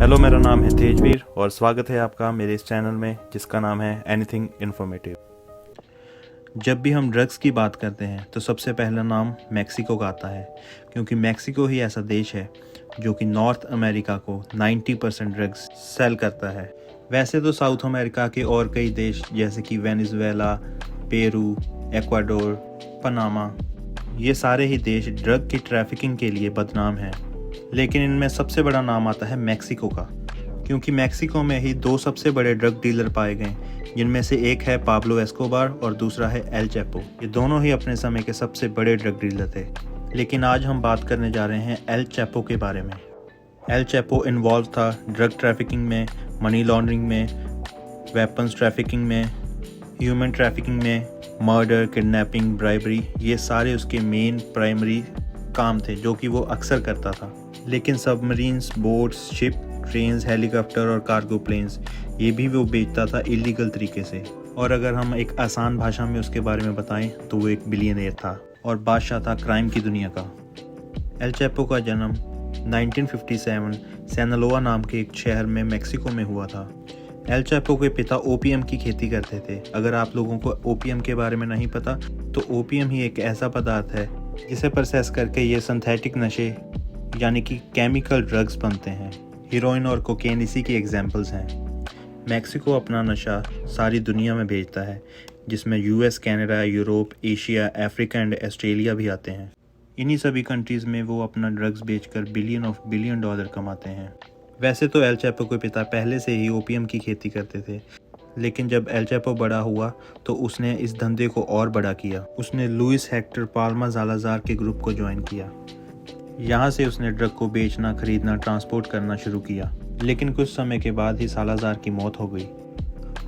Hello, मेरा नाम है तेजवीर और स्वागत है आपका मेरे इस चैनल में जिसका नाम है एनीथिंग इन्फॉर्मेटिव। जब भी हम ड्रग्स की बात करते हैं तो सबसे पहला नाम मैक्सिको का आता है, क्योंकि मैक्सिको ही ऐसा देश है जो कि नॉर्थ अमेरिका को 90% ड्रग्स सेल करता है। वैसे तो साउथ अमेरिका के और कई देश जैसे कि वेनेजुएला, पेरू, एक्वाडोर, पनामा, ये सारे ही देश ड्रग की ट्रैफिकिंग के लिए बदनाम हैं, लेकिन इनमें सबसे बड़ा नाम आता है मैक्सिको का, क्योंकि मैक्सिको में ही दो सबसे बड़े ड्रग डीलर पाए गए, जिनमें से एक है पाब्लो एस्कोबार और दूसरा है एल चैपो। ये दोनों ही अपने समय के सबसे बड़े ड्रग डीलर थे। लेकिन आज हम बात करने जा रहे हैं एल चैपो के बारे में। एल चैपो इन्वॉल्व था ड्रग ट्रैफिकिंग में, मनी लॉन्ड्रिंग में, वेपन्स ट्रैफिकिंग में, ह्यूमन ट्रैफिकिंग में, मर्डर, किडनैपिंग, ब्राइबरी, ये सारे उसके मेन प्राइमरी काम थे जो कि वो अक्सर करता था। लेकिन submarines, boats, ship, trains, helicopter और कार्गो प्लेन्स, ये भी वो बेचता था इलीगल तरीके से। और अगर हम एक आसान भाषा में उसके बारे में बताएं तो वो एक बिलियनर था और बादशाह था क्राइम की दुनिया का। एल चैपो का जन्म 1957 सिनालोआ नाम के एक शहर में मैक्सिको में हुआ था। एल चैपो के पिता ओपीएम की खेती करते थे। अगर आप लोगों को ओपीएम के बारे में नहीं पता तो ओपीएम ही एक ऐसा पदार्थ है जिसे प्रोसेस करके ये सिंथेटिक नशे यानी कि केमिकल ड्रग्स बनते हैं। हीरोइन और कोकेन इसी की एग्जांपल्स हैं। मैक्सिको अपना नशा सारी दुनिया में भेजता है, जिसमें US, Canada, Europe, Asia, Africa and Australia भी आते हैं। इन्हीं सभी कंट्रीज़ में वो अपना ड्रग्स बेचकर बिलियन डॉलर कमाते हैं। वैसे तो एल चैपो के पिता पहले से ही ओपीएम की खेती करते थे, लेकिन जब एल चैपो बड़ा हुआ तो उसने इस धंधे को और बड़ा किया। उसने लुइस हेक्टर पाल्मा सालाज़ार के ग्रुप को ज्वाइन किया। यहाँ से उसने ड्रग को बेचना, खरीदना, ट्रांसपोर्ट करना शुरू किया। लेकिन कुछ समय के बाद ही सालाज़ार की मौत हो गई।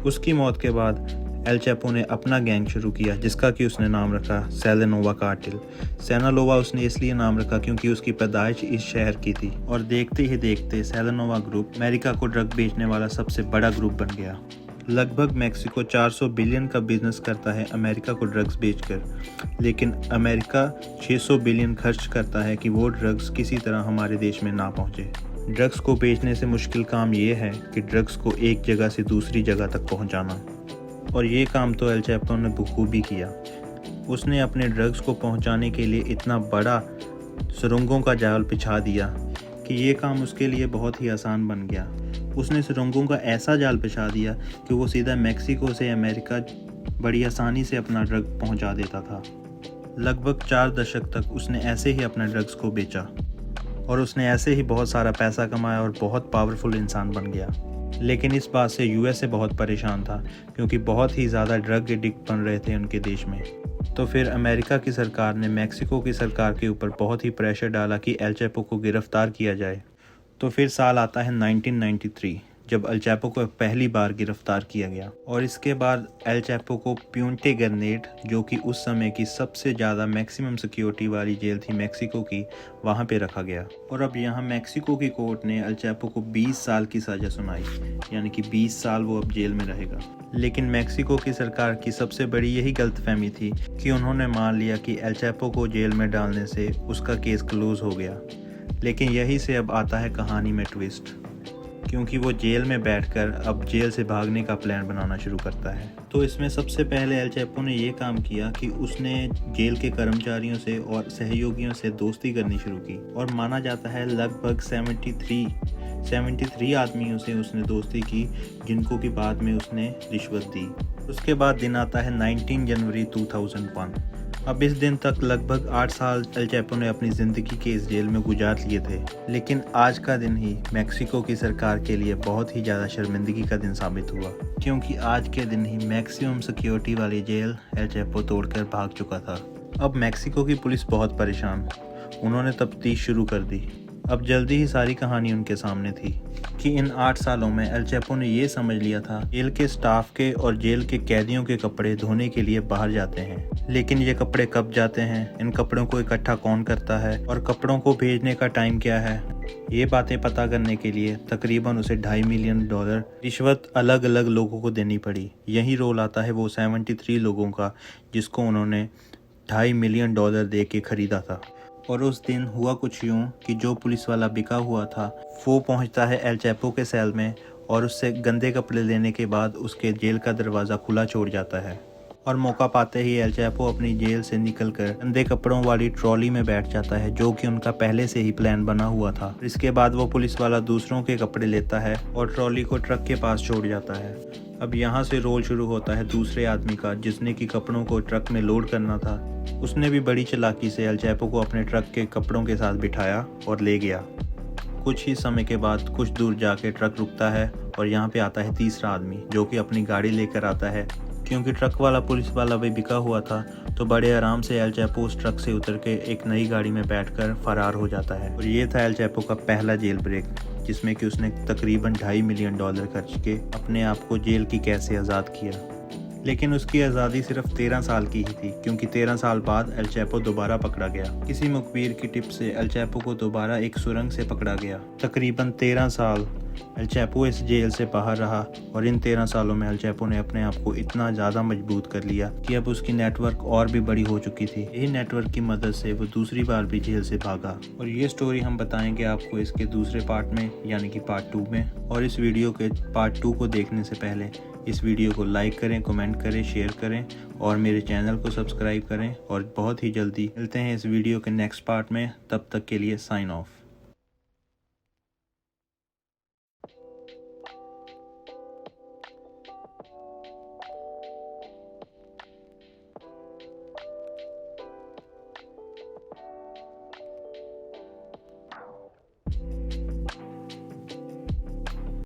उसकी मौत के बाद एल चैपो ने अपना गैंग शुरू किया, जिसका कि उसने नाम रखा सिनालोआ कार्टेल। सिनालोआ उसने इसलिए नाम रखा क्योंकि उसकी पैदाइश इस शहर की थी, और देखते ही देखते सिनालोआ ग्रुप अमेरिका को ड्रग बेचने वाला सबसे बड़ा ग्रुप बन गया। लगभग मैक्सिको 400 बिलियन का बिजनेस करता है अमेरिका को ड्रग्स बेचकर, लेकिन अमेरिका 600 बिलियन खर्च करता है कि वो ड्रग्स किसी तरह हमारे देश में ना पहुंचे। ड्रग्स को बेचने से मुश्किल काम ये है कि ड्रग्स को एक जगह से दूसरी जगह तक पहुंचाना, और ये काम तो एल चैपो ने बखूबी किया। उसने अपने ड्रग्स को पहुंचाने के लिए इतना बड़ा सुरंगों का जाल बिछा दिया कि ये काम उसके लिए बहुत ही आसान बन गया। उसने सुरंगों का ऐसा जाल बिछा दिया कि वो सीधा मैक्सिको से अमेरिका बड़ी आसानी से अपना ड्रग पहुंचा देता था। लगभग 4 दशक तक उसने ऐसे ही अपना ड्रग्स को बेचा, और उसने ऐसे ही बहुत सारा पैसा कमाया और बहुत पावरफुल इंसान बन गया। लेकिन इस बात से यूएसए बहुत परेशान था, क्योंकि बहुत ही ज़्यादा ड्रग एडिक्ट बन रहे थे उनके देश में। तो फिर अमेरिका की सरकार ने मैक्सिको की सरकार के ऊपर बहुत ही प्रेशर डाला कि एल चैपो को गिरफ्तार किया जाए। तो फिर साल आता है 1993, जब एल चैपो को पहली बार गिरफ्तार किया गया, और इसके बाद एल चैपो को प्यूंटे गरनेट, जो कि उस समय की सबसे ज़्यादा मैक्सिमम सिक्योरिटी वाली जेल थी मैक्सिको की, वहाँ पे रखा गया। और अब यहाँ मैक्सिको की कोर्ट ने एल चैपो को 20 साल की सज़ा सुनाई, यानी कि 20 साल वो अब जेल में रहेगा। लेकिन मैक्सिको की सरकार की सबसे बड़ी यही गलतफहमी थी कि उन्होंने मान लिया कि एल चैपो को जेल में डालने से उसका केस क्लोज हो गया। लेकिन यही से अब आता है कहानी में ट्विस्ट, क्योंकि वो जेल में बैठकर अब जेल से भागने का प्लान बनाना शुरू करता है। तो इसमें सबसे पहले एल चैपो ने ये काम किया कि उसने जेल के कर्मचारियों से और सहयोगियों से दोस्ती करनी शुरू की, और माना जाता है लगभग 73 आदमियों से उसने दोस्ती की, जिनको कि बाद में उसने रिश्वत दी। उसके बाद दिन आता है 19 जनवरी 2001। अब इस दिन तक लगभग 8 साल एल चैपो ने अपनी ज़िंदगी के इस जेल में गुजार लिए थे। लेकिन आज का दिन ही मैक्सिको की सरकार के लिए बहुत ही ज़्यादा शर्मिंदगी का दिन साबित हुआ, क्योंकि आज के दिन ही मैक्सिमम सिक्योरिटी वाली जेल एल चैपो तोड़कर भाग चुका था। अब मैक्सिको की पुलिस बहुत परेशान, उन्होंने तफ्तीश शुरू कर दी। अब जल्दी ही सारी कहानी उनके सामने थी कि इन 8 सालों में एल चैपो ने ये समझ लिया था जेल के स्टाफ के और जेल के कैदियों के कपड़े धोने के लिए बाहर जाते हैं। लेकिन ये कपड़े कब जाते हैं, इन कपड़ों को इकट्ठा कौन करता है, और कपड़ों को भेजने का टाइम क्या है, ये बातें पता करने के लिए तकरीबन उसे $2.5 मिलियन रिश्वत अलग अलग लोगों को देनी पड़ी। यही रोल आता है वो 73 लोगों का, जिसको उन्होंने $2.5 मिलियन दे के खरीदा था। और उस दिन हुआ कुछ यूँ कि जो पुलिस वाला बिका हुआ था वो पहुंचता है एल चैपो के सेल में और उससे गंदे कपड़े लेने के बाद उसके जेल का दरवाज़ा खुला छोड़ जाता है। और मौका पाते ही एल चैपो अपनी जेल से निकलकर गंदे कपड़ों वाली ट्रॉली में बैठ जाता है, जो कि उनका पहले से ही प्लान बना हुआ था। इसके बाद वो पुलिस वाला दूसरों के कपड़े लेता है और ट्रॉली को ट्रक के पास छोड़ जाता है। अब यहाँ से रोल शुरू होता है दूसरे आदमी का, जिसने कि कपड़ों को ट्रक में लोड करना था। उसने भी बड़ी चालाकी से एल चैपो को अपने ट्रक के कपड़ों के साथ बिठाया और ले गया। कुछ ही समय के बाद कुछ दूर जाके ट्रक रुकता है और यहाँ पे आता है तीसरा आदमी, जो कि अपनी गाड़ी लेकर आता है। क्योंकि ट्रक वाला पुलिस वाला भी बिका हुआ था तो बड़े आराम से एल चैपो उस ट्रक से उतर के एक नई गाड़ी में बैठकर फरार हो जाता है। और ये था एल चैपो का पहला जेल ब्रेक, जिसमें कि उसने तकरीबन $2.5 मिलियन खर्च के अपने आप को जेल की कैद से आज़ाद किया। लेकिन उसकी आज़ादी सिर्फ 13 साल की ही थी, क्योंकि 13 साल बाद एल चैपो दोबारा पकड़ा गया। किसी मुखबिर की टिप से एल चैपो को दोबारा एक सुरंग से पकड़ा गया। तकरीबन 13 साल एल चैपो इस जेल से बाहर रहा और इन 13 सालों में एल चैपो ने अपने आप को इतना ज़्यादा मजबूत कर लिया कि अब उसकी नेटवर्क और भी बड़ी हो चुकी थी। यही नेटवर्क की मदद से वो दूसरी बार भी जेल से भागा। और ये स्टोरी हम बताएंगे आपको इसके दूसरे पार्ट में, यानी कि पार्ट 2 में। और इस वीडियो के पार्ट 2 को देखने से पहले इस वीडियो को लाइक करें, कमेंट करें, शेयर करें और मेरे चैनल को सब्सक्राइब करें। और बहुत ही जल्दी मिलते हैं इस वीडियो के नेक्स्ट पार्ट में। तब तक के लिए साइन ऑफ।